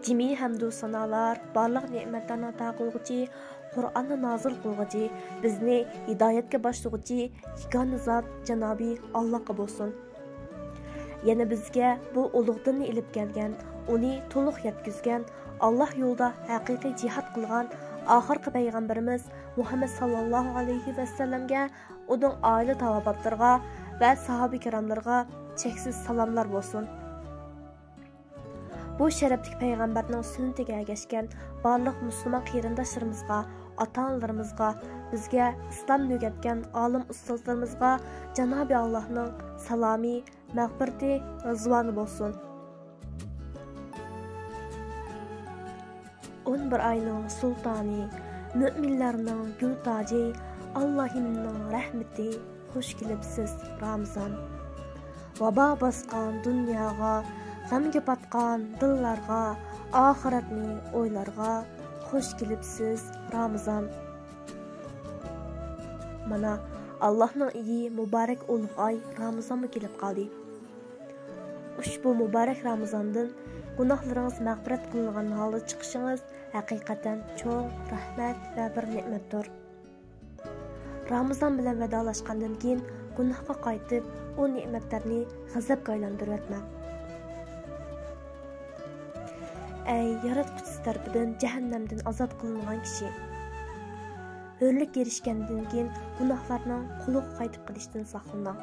Cimi hamdu sanolar, barliq ne'matlarni ato qilguvchi, Qur'onni nozil qilguvchi, bizni hidoyatga boshlaguvchi yagona zot janobi Allohga bo'lsin. Yana bizga bu ulug' dinni ilib kelgan, uni to'liq yetkazgan, Alloh yo'lida haqiqiy jihad qilgan oxirgi payg'ambarimiz Muhammad sallallohu alayhi va sallamga, uning oila tavobatlariga va sahoba kiromlarga cheksiz salomlar bo'lsin. Bu sharafli payg'ambarning sunnatiga ergashgan barliq musulmon qarindoshlarimizga, ota-onalarimizga, bizga islomni o'rgatgan olim ustozlarimizga Janobi Allohning salomi, mag'firati, rizvoni bo'lsin. 11 oyning sultoni, mu'minlarning gul toji, Allohimning rahmati, xush kelibsiz Ramazon. Vabo bosgan dunyoga, g'amga patgan dillarga, oxiratni o'ylarga, xush kelibsiz Ramazon. Mana Allohning iyi muborak ulug' oy Ramazonga kelib qoldi. Ushbu muborak Ramazondan gunohlaringiz mag'firat qilingan holda chiqishingiz haqiqatan cho'ng rahmat va bir ne'matdir. Ramazon bilan vedolashgandan keyin gunohga qaytib, o ne'matlarni g'azabga aylantirib o'tma. Ey yaratquchi tarafidan jahannamdan ozod qilingan kishi, hurlik erishgandan keyin gunohlarning quluq qaytib qilishdan saqlaning.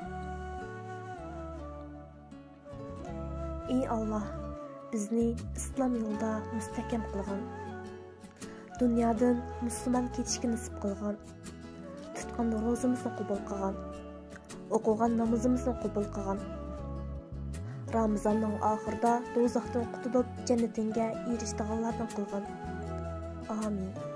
Ey Alloh, bizni islom yo'lida mustahkam qilgan, dunyodan musulmon ketishga nasib qilgan, tutgan ro'zamizni qabul qilgan, o'qigan namozimizni qabul qilgan. Ramazonning oxirida do'zaxdan qutulib jannatinga erishganlardan qilgan. Amin.